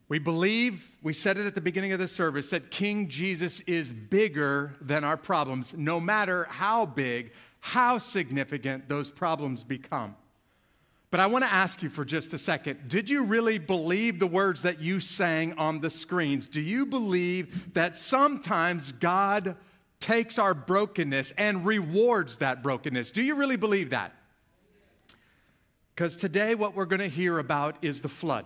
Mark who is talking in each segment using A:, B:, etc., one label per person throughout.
A: We believe, we said it at the beginning of the service, that King Jesus is bigger than our problems, no matter how big, how significant those problems become. But I want to ask you for just a second, did you really believe the words that you sang on the screens? Do you believe that sometimes God takes our brokenness and rewards that brokenness? Do you really believe that? Because today what we're going to hear about is the flood.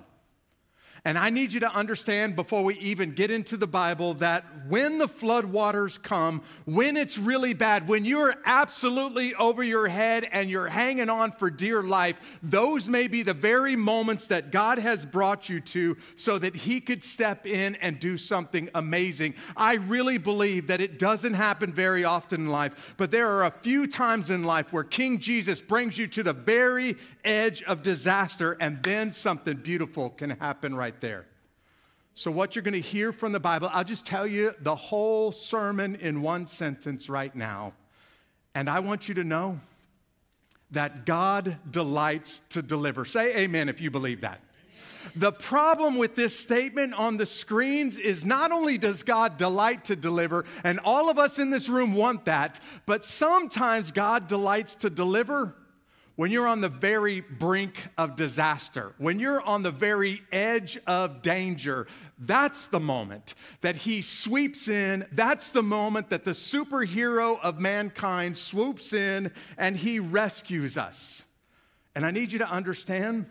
A: And I need you to understand before we even get into the Bible that when the flood waters come, when it's really bad, when you're absolutely over your head and you're hanging on for dear life, those may be the very moments that God has brought you to so that He could step in and do something amazing. I really believe that it doesn't happen very often in life, but there are a few times in life where King Jesus brings you to the very edge of disaster, and then something beautiful can happen right there. So what you're going to hear from the Bible, I'll just tell you the whole sermon in one sentence right now. And I want you to know that God delights to deliver. Say amen if you believe that. The problem with this statement on the screens is not only does God delight to deliver, and all of us in this room want that, but sometimes God delights to deliver when you're on the very brink of disaster, when you're on the very edge of danger. That's the moment that He sweeps in. That's the moment that the superhero of mankind swoops in and He rescues us. And I need you to understand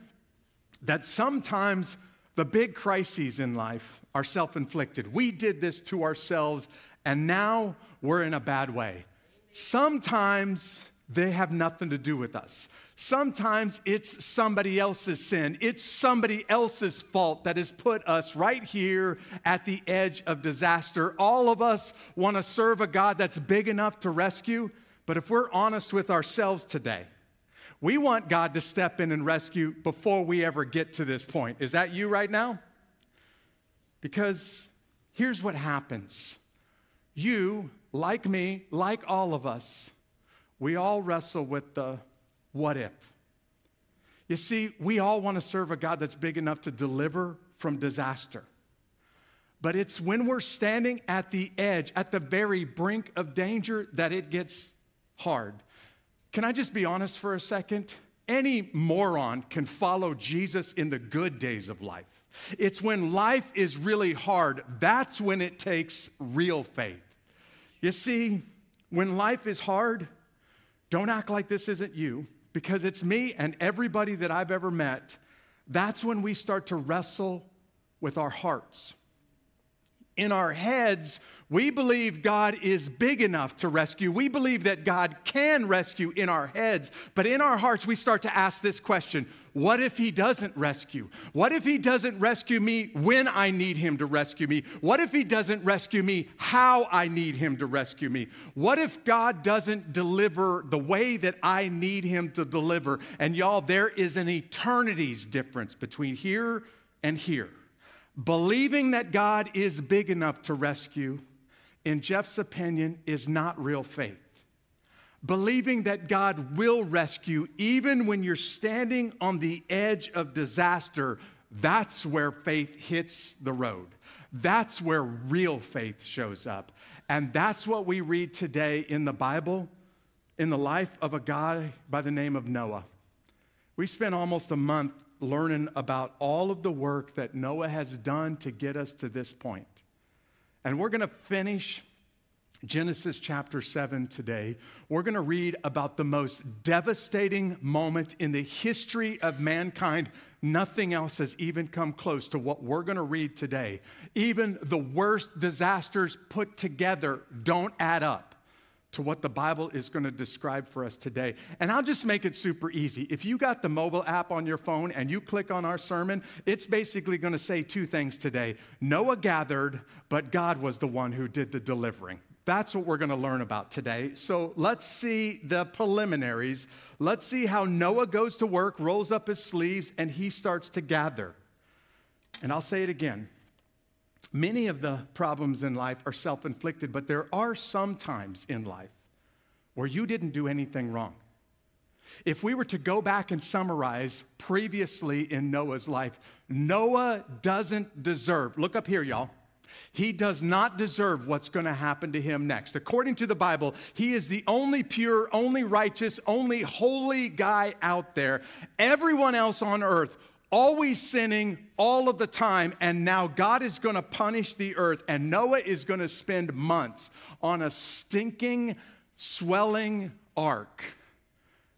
A: that sometimes the big crises in life are self-inflicted. We did this to ourselves, and now we're in a bad way. Sometimes they have nothing to do with us. Sometimes it's somebody else's sin. It's somebody else's fault that has put us right here at the edge of disaster. All of us want to serve a God that's big enough to rescue, but if we're honest with ourselves today, we want God to step in and rescue before we ever get to this point. Is that you right now? Because here's what happens. You, like me, like all of us, we all wrestle with the what if. You see, we all want to serve a God that's big enough to deliver from disaster. But it's when we're standing at the edge, at the very brink of danger, that it gets hard. Can I just be honest for a second? Any moron can follow Jesus in the good days of life. It's when life is really hard, that's when it takes real faith. You see, when life is hard, don't act like this isn't you, because it's me and everybody that I've ever met. That's when we start to wrestle with our hearts. In our heads, we believe God is big enough to rescue. We believe that God can rescue in our heads. But in our hearts, we start to ask this question: what if He doesn't rescue? What if He doesn't rescue me when I need Him to rescue me? What if He doesn't rescue me how I need Him to rescue me? What if God doesn't deliver the way that I need Him to deliver? And y'all, there is an eternity's difference between here and here. Believing that God is big enough to rescue, in Jeff's opinion, is not real faith. Believing that God will rescue even when you're standing on the edge of disaster, that's where faith hits the road. That's where real faith shows up. And that's what we read today in the Bible, in the life of a guy by the name of Noah. We spent almost a month learning about all of the work that Noah has done to get us to this point. And we're going to finish Genesis chapter 7 today. We're going to read about the most devastating moment in the history of mankind. Nothing else has even come close to what we're going to read today. Even the worst disasters put together don't add up to what the Bible is going to describe for us today. And I'll just make it super easy. If you got the mobile app on your phone and you click on our sermon, it's basically going to say two things today. Noah gathered, but God was the one who did the delivering. That's what we're going to learn about today. So let's see the preliminaries. Let's see how Noah goes to work, rolls up his sleeves, and he starts to gather. And I'll say it again. Many of the problems in life are self-inflicted, but there are some times in life where you didn't do anything wrong. If we were to go back and summarize previously in Noah's life, Noah doesn't deserve, look up here, y'all. He does not deserve what's going to happen to him next. According to the Bible, he is the only pure, only righteous, only holy guy out there. Everyone else on earth, always sinning all of the time, and now God is going to punish the earth, and Noah is going to spend months on a stinking, swelling ark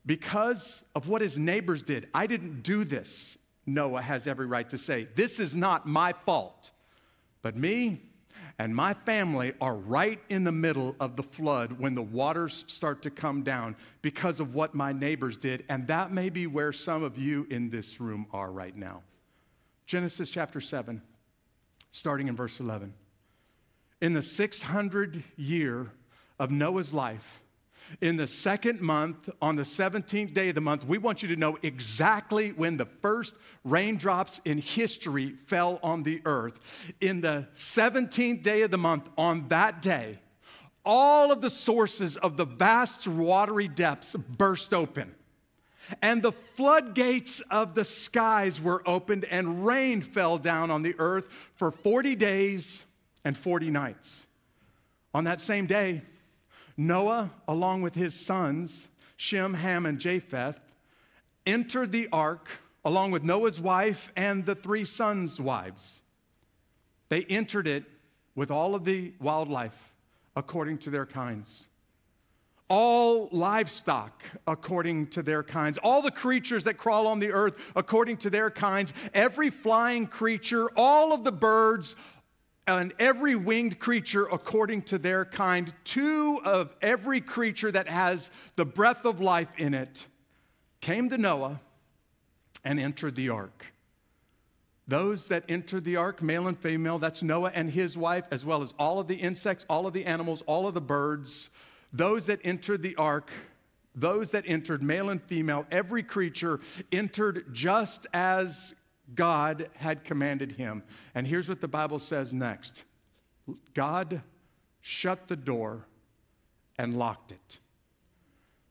A: because of what his neighbors did. I didn't do this, Noah has every right to say. This is not my fault. But me and my family are right in the middle of the flood when the waters start to come down because of what my neighbors did. And that may be where some of you in this room are right now. Genesis chapter 7, starting in verse 11. In the 600th year of Noah's life, in the second month, on the 17th day of the month, we want you to know exactly when the first raindrops in history fell on the earth. In the 17th day of the month, on that day, all of the sources of the vast watery depths burst open. And the floodgates of the skies were opened, and rain fell down on the earth for 40 days and 40 nights. On that same day, Noah, along with his sons, Shem, Ham, and Japheth, entered the ark along with Noah's wife and the 3 sons' wives. They entered it with all of the wildlife according to their kinds, all livestock according to their kinds, all the creatures that crawl on the earth according to their kinds, every flying creature, all of the birds, and every winged creature according to their kind. 2 of every creature that has the breath of life in it came to Noah and entered the ark. Those that entered the ark, male and female, that's Noah and his wife, as well as all of the insects, all of the animals, all of the birds. Those that entered the ark, those that entered, male and female, every creature entered just as God had commanded him. And here's what the Bible says next. God shut the door and locked it.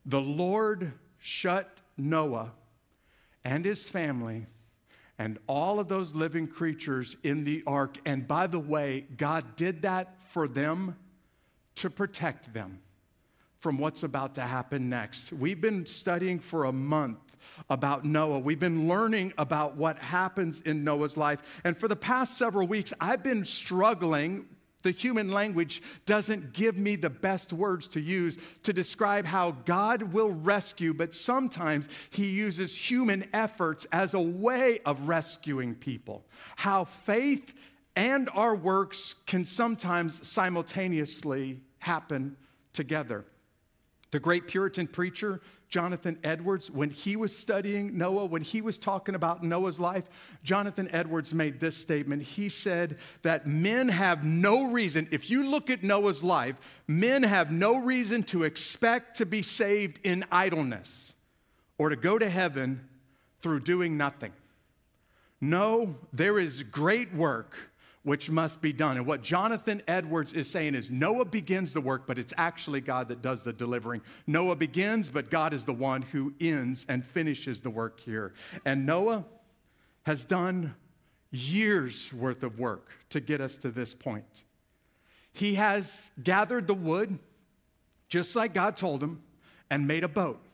A: The Lord shut Noah and his family and all of those living creatures in the ark. And by the way, God did that for them to protect them from what's about to happen next. We've been studying for a month about Noah. We've been learning about what happens in Noah's life. And for the past several weeks, I've been struggling. The human language doesn't give me the best words to use to describe how God will rescue, but sometimes he uses human efforts as a way of rescuing people. How faith and our works can sometimes simultaneously happen together. The great Puritan preacher, Jonathan Edwards, when he was studying Noah, when he was talking about Noah's life, Jonathan Edwards made this statement. He said that men have no reason, if you look at Noah's life, men have no reason to expect to be saved in idleness or to go to heaven through doing nothing. No, there is great work which must be done. And what Jonathan Edwards is saying is Noah begins the work, but it's actually God that does the delivering. Noah begins, but God is the one who ends and finishes the work here. And Noah has done years worth of work to get us to this point. He has gathered the wood, just like God told him, and made a boat.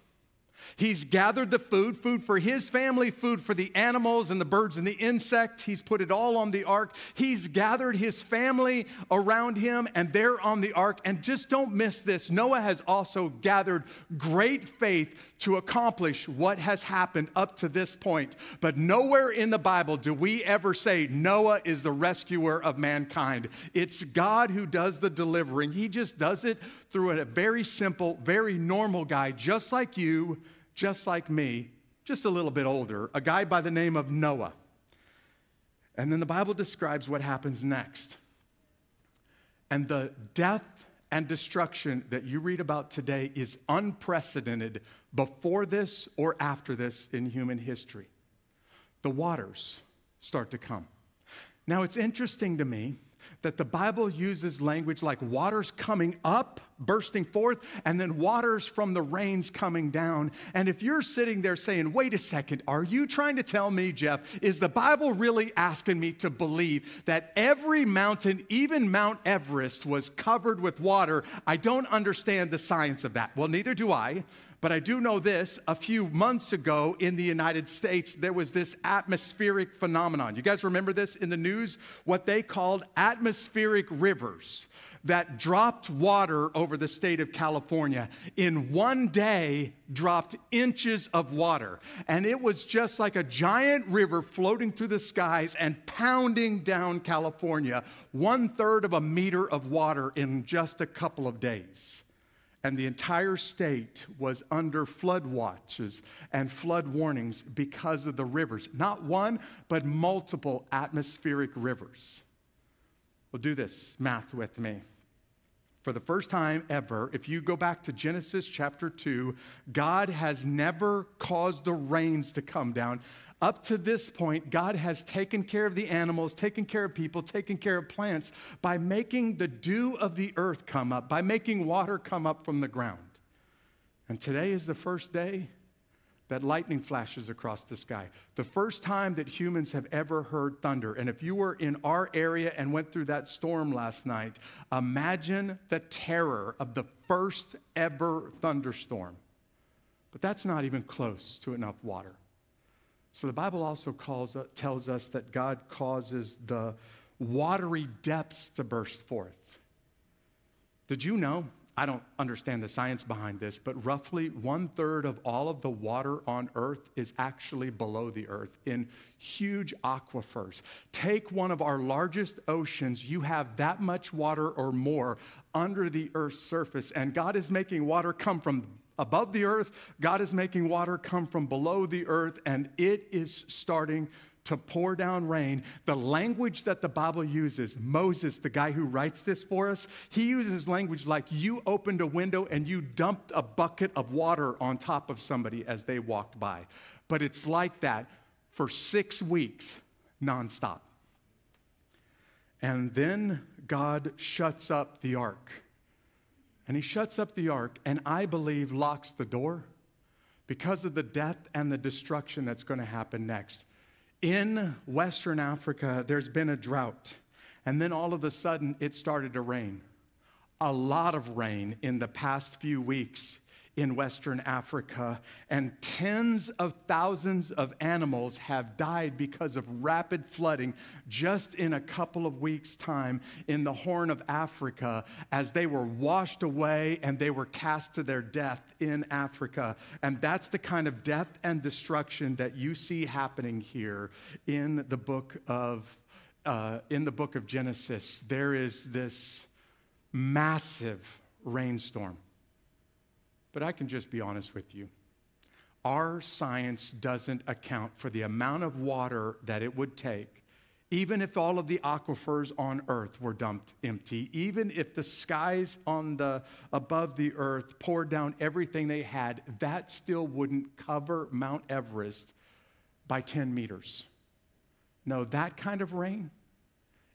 A: He's gathered the food for his family, food for the animals and the birds and the insects. He's put it all on the ark. He's gathered his family around him, and they're on the ark. And just don't miss this. Noah has also gathered great faith to accomplish what has happened up to this point. But nowhere in the Bible do we ever say Noah is the rescuer of mankind. It's God who does the delivering. He just does it through a very simple, very normal guy, just like you, just like me, just a little bit older, a guy by the name of Noah. And then the Bible describes what happens next. And the death and destruction that you read about today is unprecedented before this or after this in human history. The waters start to come. Now, it's interesting to me that the Bible uses language like waters coming up, bursting forth, and then waters from the rains coming down. And if you're sitting there saying, wait a second, are you trying to tell me, Jeff, is the Bible really asking me to believe that every mountain, even Mount Everest, was covered with water? I don't understand the science of that. Well, neither do I. But I do know this, a few months ago in the United States, there was this atmospheric phenomenon. You guys remember this in the news? What they called atmospheric rivers that dropped water over the state of California. In one day, dropped inches of water. And it was just like a giant river floating through the skies and pounding down California. 1/3 of a meter of water in just a couple of days. And the entire state was under flood watches and flood warnings because of the rivers. Not one, but multiple atmospheric rivers. Well, do this math with me. For the first time ever, if you go back to Genesis chapter 2, God has never caused the rains to come down. Up to this point, God has taken care of the animals, taken care of people, taken care of plants by making the dew of the earth come up, by making water come up from the ground. And today is the first day that lightning flashes across the sky. The first time that humans have ever heard thunder. And if you were in our area and went through that storm last night, imagine the terror of the first ever thunderstorm. But that's not even close to enough water. So the Bible also tells us that God causes the watery depths to burst forth. Did you know? I don't understand the science behind this, but roughly 1/3 of all of the water on earth is actually below the earth in huge aquifers. Take one of our largest oceans, you have that much water or more under the earth's surface, and God is making water come from above the earth. God is making water come from below the earth, and it is starting to pour down rain. The language that the Bible uses, Moses, the guy who writes this for us, he uses language like you opened a window and you dumped a bucket of water on top of somebody as they walked by. But it's like that for 6 weeks, nonstop. And then God shuts up the ark. And he shuts up the ark, and I believe locks the door because of the death and the destruction that's going to happen next. In Western Africa, there's been a drought, and then all of a sudden, it started to rain. A lot of rain in the past few weeks in Western Africa, and tens of thousands of animals have died because of rapid flooding just in a couple of weeks' time in the Horn of Africa as they were washed away and they were cast to their death in Africa. And that's the kind of death and destruction that you see happening here in the book of Genesis. There is this massive rainstorm. But I can just be honest with you. Our science doesn't account for the amount of water that it would take, even if all of the aquifers on earth were dumped empty, even if the skies above the earth poured down everything they had, that still wouldn't cover Mount Everest by 10 meters. No, that kind of rain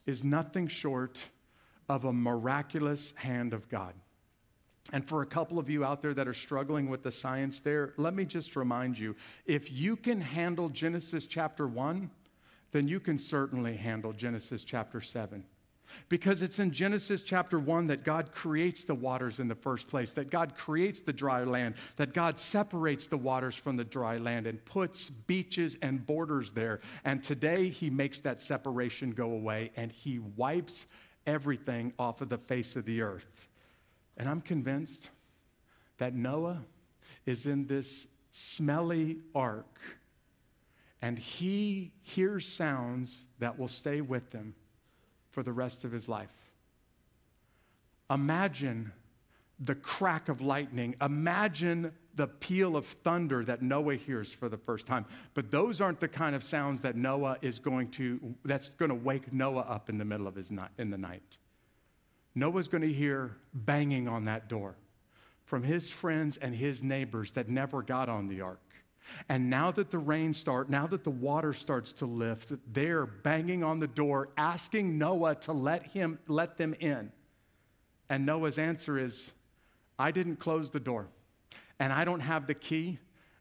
A: is nothing short of a miraculous hand of God. And for a couple of you out there that are struggling with the science there, let me just remind you, if you can handle Genesis chapter 1, then you can certainly handle Genesis chapter 7. Because it's in Genesis chapter 1 that God creates the waters in the first place, that God creates the dry land, that God separates the waters from the dry land and puts beaches and borders there. And today he makes that separation go away and he wipes everything off of the face of the earth. And I'm convinced that Noah is in this smelly ark, and he hears sounds that will stay with him for the rest of his life. Imagine the crack of lightning. Imagine the peal of thunder that Noah hears for the first time. But those aren't the kind of sounds that that's going to wake Noah up in the middle of in the night. Noah's going to hear banging on that door from his friends and his neighbors that never got on the ark. And now that now that the water starts to lift, they're banging on the door, asking Noah to let them in. And Noah's answer is, I didn't close the door, and I don't have the key,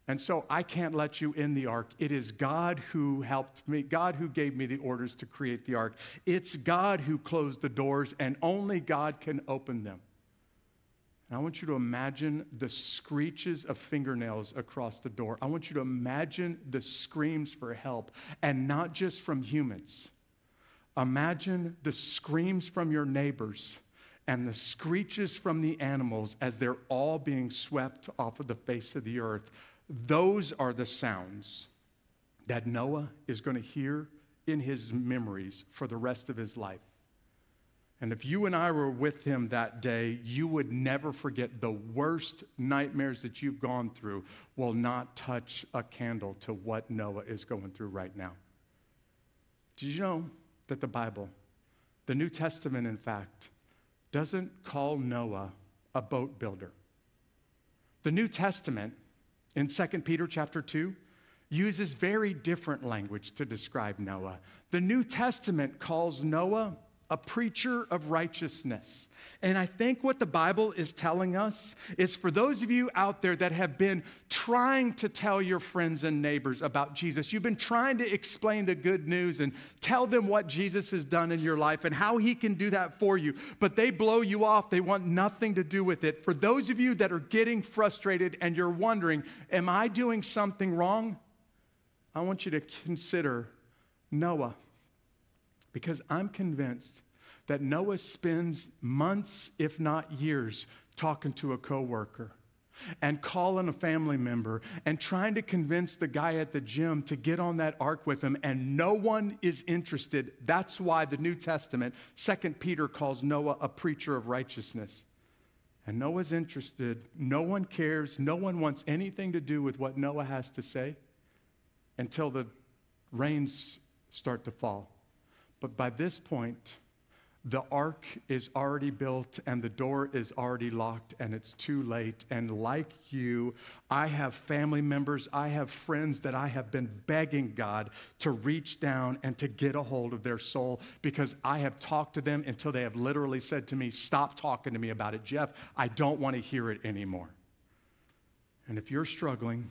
A: and so I can't let you in the ark. It is God who helped me, God who gave me the orders to create the ark. It's God who closed the doors, and only God can open them. And I want you to imagine the screeches of fingernails across the door. I want you to imagine the screams for help, and not just from humans. Imagine the screams from your neighbors and the screeches from the animals as they're all being swept off of the face of the earth. Those are the sounds that Noah is going to hear in his memories for the rest of his life. And if you and I were with him that day, you would never forget the worst nightmares that you've gone through will not touch a candle to what Noah is going through right now. Did you know that the Bible, the New Testament, in fact, doesn't call Noah a boat builder? The New Testament, in 2 Peter chapter 2, uses very different language to describe Noah. The New Testament calls Noah a preacher of righteousness. And I think what the Bible is telling us is, for those of you out there that have been trying to tell your friends and neighbors about Jesus, you've been trying to explain the good news and tell them what Jesus has done in your life and how he can do that for you, but they blow you off. They want nothing to do with it. For those of you that are getting frustrated and you're wondering, am I doing something wrong? I want you to consider Noah. Because I'm convinced that Noah spends months, if not years, talking to a coworker and calling a family member and trying to convince the guy at the gym to get on that ark with him, and no one is interested. That's why the New Testament, 2 Peter, calls Noah a preacher of righteousness. And Noah's interested. No one cares. No one wants anything to do with what Noah has to say until the rains start to fall. But by this point, the ark is already built and the door is already locked and it's too late. And like you, I have family members, I have friends that I have been begging God to reach down and to get a hold of their soul, because I have talked to them until they have literally said to me, stop talking to me about it, Jeff. I don't want to hear it anymore. And if you're struggling,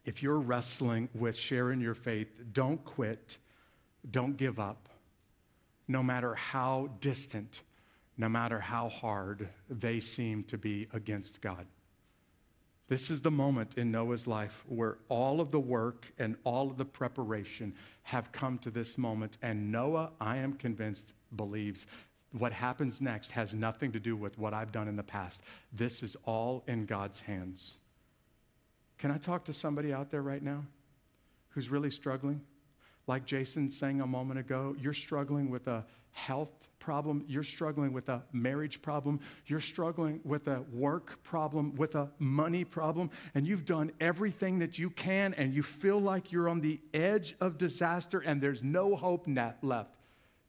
A: if you're wrestling with sharing your faith, don't quit, don't give up. No matter how distant, no matter how hard they seem to be against God. This is the moment in Noah's life where all of the work and all of the preparation have come to this moment. And Noah, I am convinced, believes what happens next has nothing to do with what I've done in the past. This is all in God's hands. Can I talk to somebody out there right now who's really struggling? Like Jason sang a moment ago, you're struggling with a health problem, you're struggling with a marriage problem, you're struggling with a work problem, with a money problem, and you've done everything that you can, and you feel like you're on the edge of disaster and there's no hope left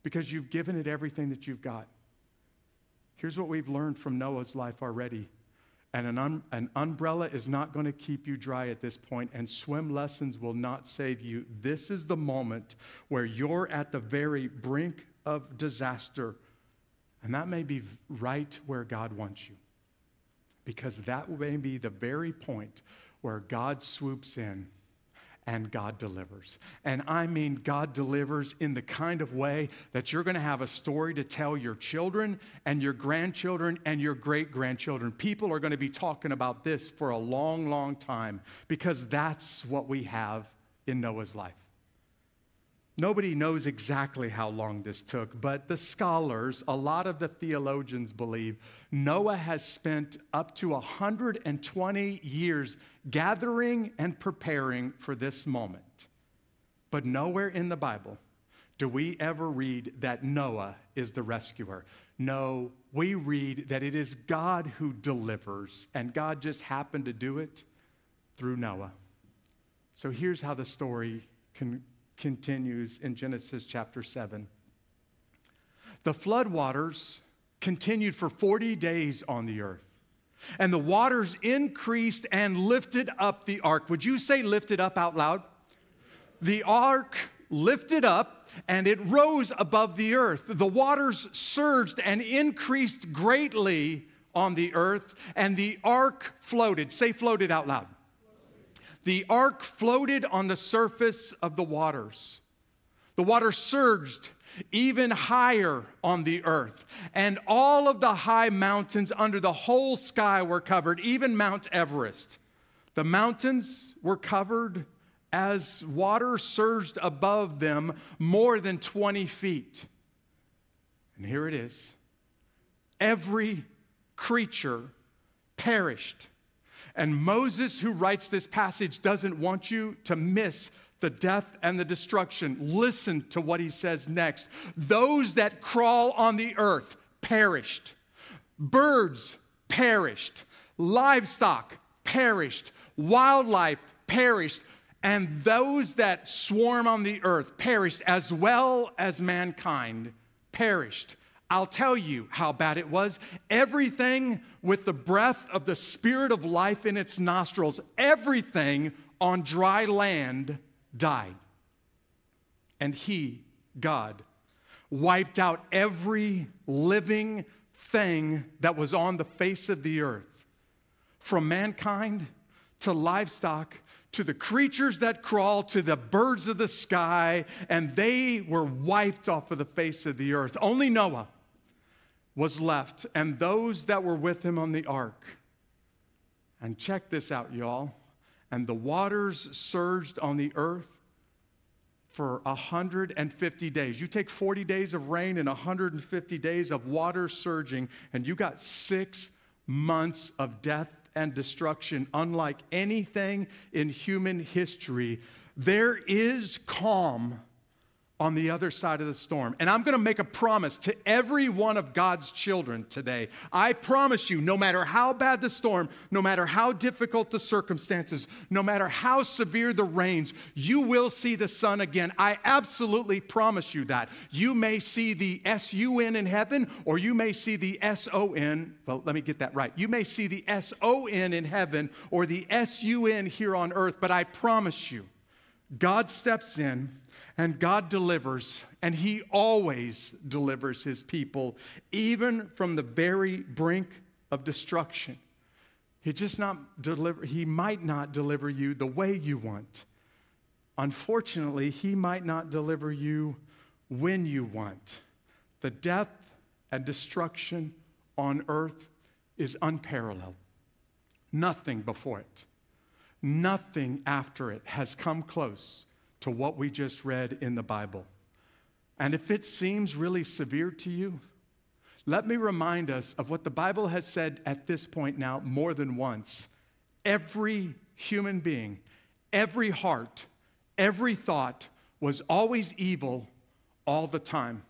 A: because you've given it everything that you've got. Here's what we've learned from Noah's life already. And an umbrella is not going to keep you dry at this point, and swim lessons will not save you. This is the moment where you're at the very brink of disaster, and that may be right where God wants you, because that may be the very point where God swoops in and God delivers. And I mean, God delivers in the kind of way that you're going to have a story to tell your children and your grandchildren and your great-grandchildren. People are going to be talking about this for a long, long time, because that's what we have in Noah's life. Nobody knows exactly how long this took, but the scholars, a lot of the theologians believe Noah has spent up to 120 years gathering and preparing for this moment. But nowhere in the Bible do we ever read that Noah is the rescuer. No, we read that it is God who delivers, and God just happened to do it through Noah. So here's how the story continues in Genesis chapter 7. The floodwaters continued for 40 days on the earth. And the waters increased and lifted up the ark. Would you say lifted up out loud? The ark lifted up, and it rose above the earth. The waters surged and increased greatly on the earth, and the ark floated. Say floated out loud. The ark floated on the surface of the waters. The water surged even higher on the earth, and all of the high mountains under the whole sky were covered, even Mount Everest. The mountains were covered as water surged above them more than 20 feet. And here it is. Every creature perished. And Moses, who writes this passage, doesn't want you to miss the death and the destruction. Listen to what he says next. Those that crawl on the earth perished. Birds perished. Livestock perished. Wildlife perished. And those that swarm on the earth perished, as well as mankind perished. I'll tell you how bad it was. Everything with the breath of the Spirit of life in its nostrils, everything on dry land died. And he, God, wiped out every living thing that was on the face of the earth, from mankind to livestock, to the creatures that crawl, to the birds of the sky, and they were wiped off of the face of the earth. Only Noah was left, and those that were with him on the ark. And check this out, y'all. And the waters surged on the earth for 150 days. You take 40 days of rain and 150 days of water surging, and you got 6 months of death and destruction, unlike anything in human history. There is calm on the other side of the storm. And I'm going to make a promise to every one of God's children today. I promise you, no matter how bad the storm, no matter how difficult the circumstances, no matter how severe the rains, you will see the sun again. I absolutely promise you that. You may see the S-U-N in heaven, or you may see the S-O-N. Well, let me get that right. You may see the S-O-N in heaven or the S-U-N here on earth, but I promise you, God steps in, and God delivers, and he always delivers his people, even from the very brink of destruction. He might not deliver you the way you want. Unfortunately, he might not deliver you when you want. The death and destruction on earth is unparalleled. Nothing before it, nothing after it has come close to what we just read in the Bible. And if it seems really severe to you, let me remind us of what the Bible has said at this point now more than once. Every human being, every heart, every thought was always evil all the time.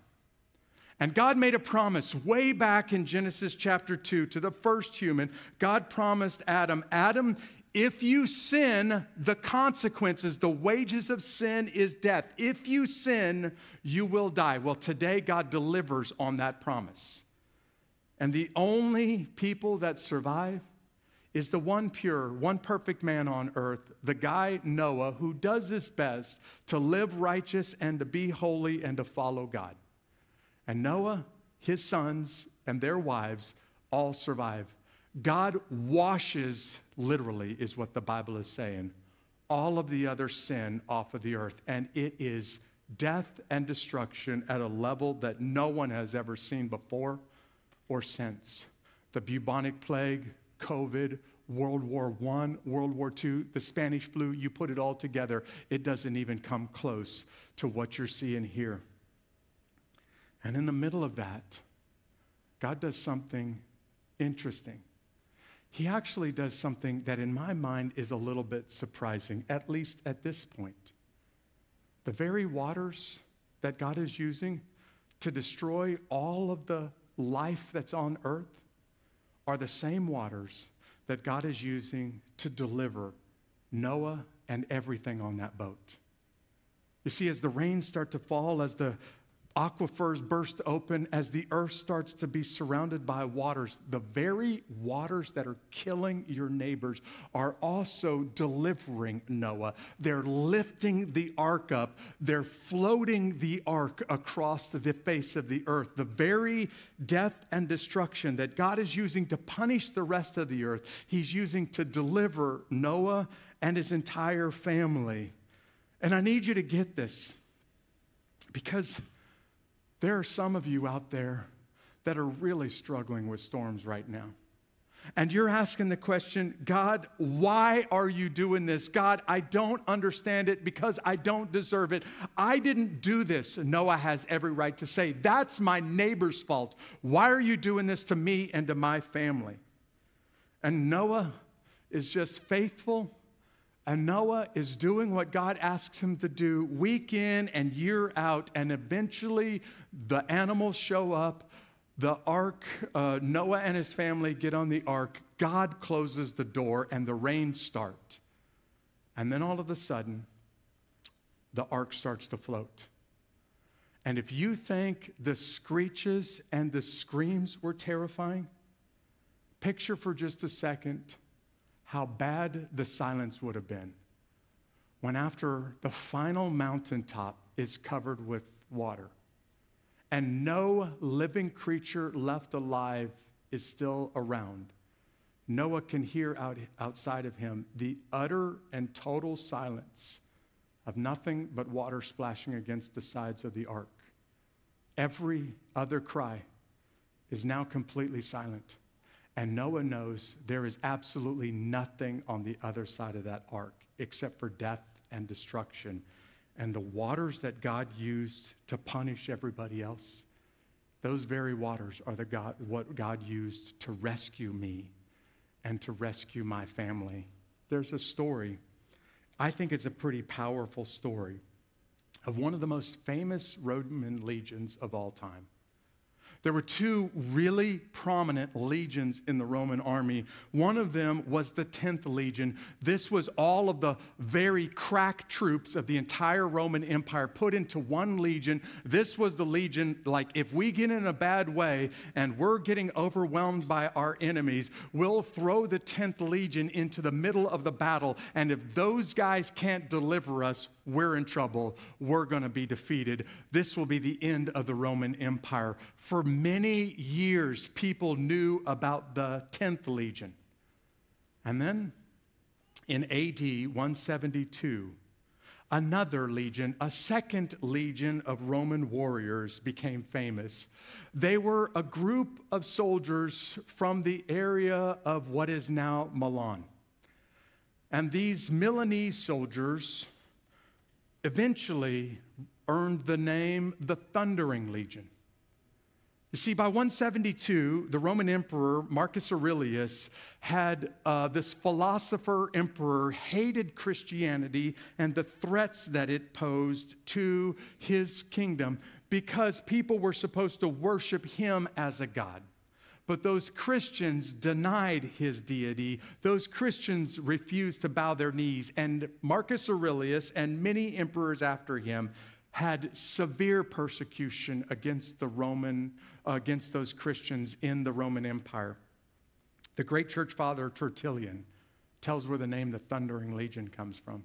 A: And God made a promise way back in Genesis chapter 2 to the first human. God promised Adam, Adam, if you sin, the consequences, the wages of sin is death. If you sin, you will die. Well, today God delivers on that promise. And the only people that survive is the one pure, one perfect man on earth, the guy Noah, who does his best to live righteous and to be holy and to follow God. And Noah, his sons, and their wives all survive. God washes, literally, is what the Bible is saying, all of the other sin off of the earth. And it is death and destruction at a level that no one has ever seen before or since. The bubonic plague, COVID, World War I, World War II, the Spanish flu, you put it all together, it doesn't even come close to what you're seeing here. And in the middle of that, God does something interesting. He actually does something that in my mind is a little bit surprising, at least at this point. The very waters that God is using to destroy all of the life that's on earth are the same waters that God is using to deliver Noah and everything on that boat. You see, as the rains start to fall, as the aquifers burst open, as the earth starts to be surrounded by waters. The very waters that are killing your neighbors are also delivering Noah. They're lifting the ark up. They're floating the ark across the face of the earth. The very death and destruction that God is using to punish the rest of the earth, he's using to deliver Noah and his entire family. And I need you to get this, because there are some of you out there that are really struggling with storms right now. And you're asking the question, God, why are you doing this? God, I don't understand it because I don't deserve it. I didn't do this. Noah has every right to say, that's my neighbor's fault. Why are you doing this to me and to my family? And Noah is just faithful. And Noah is doing what God asks him to do week in and year out. And eventually the animals show up. The ark, Noah and his family get on the ark. God closes the door and the rains start. And then all of a sudden, the ark starts to float. And if you think the screeches and the screams were terrifying, picture for just a second how bad the silence would have been when, after the final mountaintop is covered with water and no living creature left alive is still around, Noah can hear outside of him the utter and total silence of nothing but water splashing against the sides of the ark. Every other cry is now completely silent. And Noah knows there is absolutely nothing on the other side of that ark except for death and destruction. And the waters that God used to punish everybody else, those very waters are what God used to rescue me and to rescue my family. There's a story, I think it's a pretty powerful story, of one of the most famous Roman legions of all time. There were two really prominent legions in the Roman army. One of them was the 10th Legion. This was all of the very crack troops of the entire Roman Empire put into one legion. This was the legion, like, if we get in a bad way and we're getting overwhelmed by our enemies, we'll throw the 10th Legion into the middle of the battle. And if those guys can't deliver us, we're in trouble. We're going to be defeated. This will be the end of the Roman Empire. For many years, people knew about the 10th Legion. And then in AD 172, another legion, a second legion of Roman warriors became famous. They were a group of soldiers from the area of what is now Milan. And these Milanese soldiers eventually earned the name the Thundering Legion. You see, by 172, the Roman Emperor Marcus Aurelius had this philosopher emperor hated Christianity and the threats that it posed to his kingdom, because people were supposed to worship him as a god. But those Christians denied his deity. Those Christians refused to bow their knees. And Marcus Aurelius and many emperors after him had severe persecution against those Christians in the Roman Empire. The great church father Tertullian tells where the name the Thundering Legion comes from.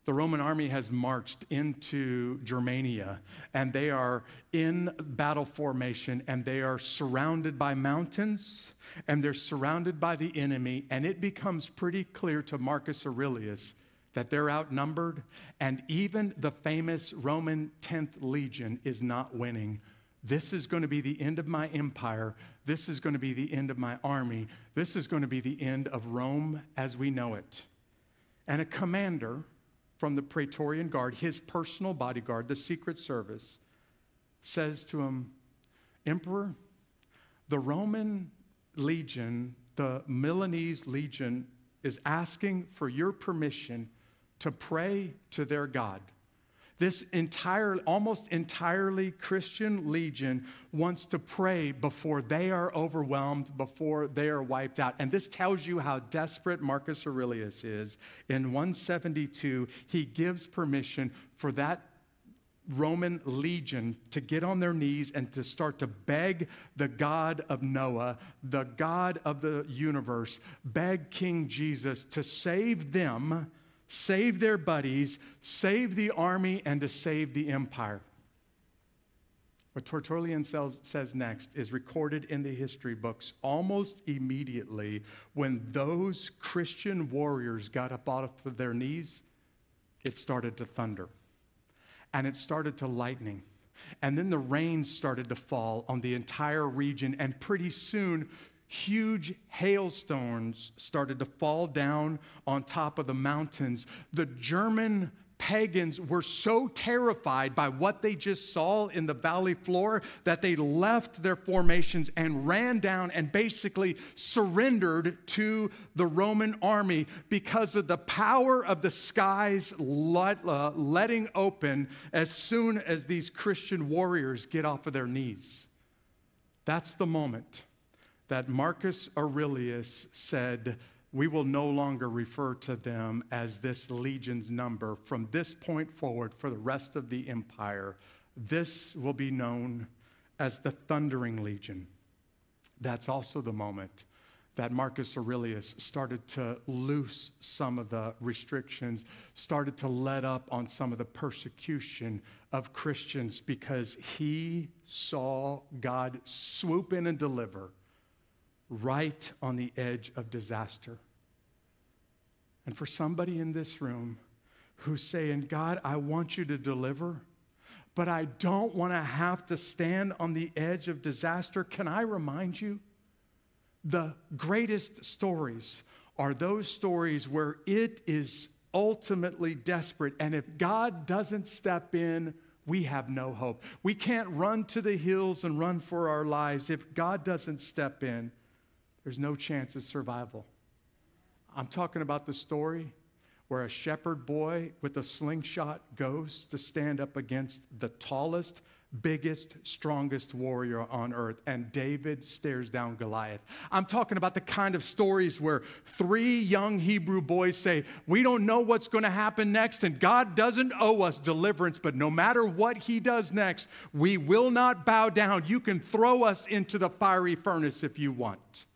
A: The Roman army has marched into Germania, and they are in battle formation, and they are surrounded by mountains, and they're surrounded by the enemy, and it becomes pretty clear to Marcus Aurelius that they're outnumbered, and even the famous Roman 10th Legion is not winning. This is going to be the end of my empire. This is going to be the end of my army. This is going to be the end of Rome as we know it. And a commander from the Praetorian Guard, his personal bodyguard, the Secret Service, says to him, Emperor, the Roman legion, the Milanese legion, is asking for your permission to pray to their God. This almost entirely Christian legion wants to pray before they are overwhelmed, before they are wiped out. And this tells you how desperate Marcus Aurelius is. In 172, he gives permission for that Roman legion to get on their knees and to start to beg the God of Noah, the God of the universe, beg King Jesus to save them, save their buddies, save the army, and to save the empire. What Tertullian says next is recorded in the history books almost immediately. When those Christian warriors got up off of their knees, it started to thunder. And it started to lightning. And then the rain started to fall on the entire region. And pretty soon, huge hailstones started to fall down on top of the mountains. The German pagans were so terrified by what they just saw in the valley floor that they left their formations and ran down and basically surrendered to the Roman army because of the power of the skies letting open as soon as these Christian warriors get off of their knees. That's the moment that Marcus Aurelius said, we will no longer refer to them as this legion's number. From this point forward, for the rest of the empire, this will be known as the Thundering Legion. That's also the moment that Marcus Aurelius started to loose some of the restrictions, started to let up on some of the persecution of Christians because he saw God swoop in and deliver right on the edge of disaster. And for somebody in this room who's saying, God, I want you to deliver, but I don't want to have to stand on the edge of disaster, can I remind you, the greatest stories are those stories where it is ultimately desperate, and if God doesn't step in, we have no hope. We can't run to the hills and run for our lives. If God doesn't step in, there's no chance of survival. I'm talking about the story where a shepherd boy with a slingshot goes to stand up against the tallest, biggest, strongest warrior on earth, and David stares down Goliath. I'm talking about the kind of stories where 3 young Hebrew boys say, we don't know what's going to happen next, and God doesn't owe us deliverance, but no matter what he does next, we will not bow down. You can throw us into the fiery furnace if you want.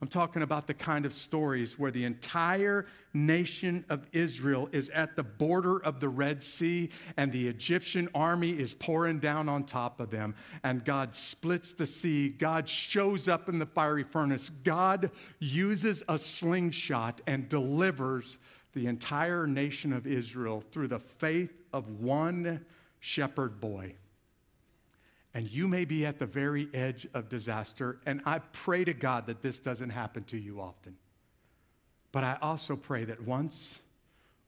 A: I'm talking about the kind of stories where the entire nation of Israel is at the border of the Red Sea and the Egyptian army is pouring down on top of them. And God splits the sea. God shows up in the fiery furnace. God uses a slingshot and delivers the entire nation of Israel through the faith of one shepherd boy. And you may be at the very edge of disaster, and I pray to God that this doesn't happen to you often. But I also pray that once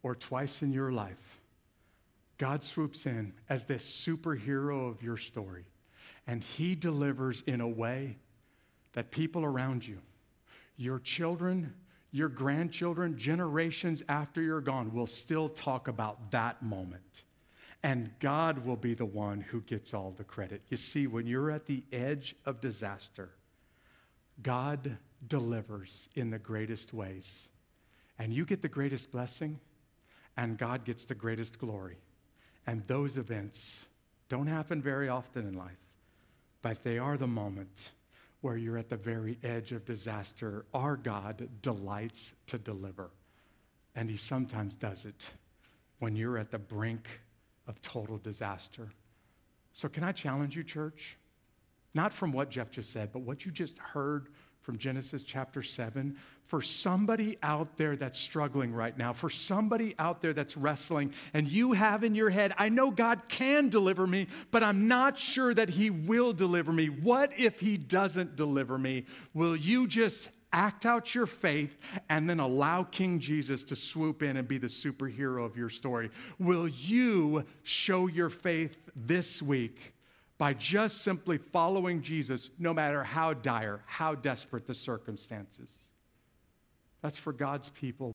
A: or twice in your life, God swoops in as this superhero of your story, and he delivers in a way that people around you, your children, your grandchildren, generations after you're gone, will still talk about that moment. And God will be the one who gets all the credit. You see, when you're at the edge of disaster, God delivers in the greatest ways. And you get the greatest blessing, and God gets the greatest glory. And those events don't happen very often in life, but they are the moment where you're at the very edge of disaster. Our God delights to deliver, and he sometimes does it when you're at the brink of total disaster. So can I challenge you, church? Not from what Jeff just said, but what you just heard from Genesis chapter 7. For somebody out there that's struggling right now, for somebody out there that's wrestling, and you have in your head, I know God can deliver me, but I'm not sure that he will deliver me. What if he doesn't deliver me? Will you just act out your faith and then allow King Jesus to swoop in and be the superhero of your story? Will you show your faith this week by just simply following Jesus, no matter how dire, how desperate the circumstances? That's for God's people.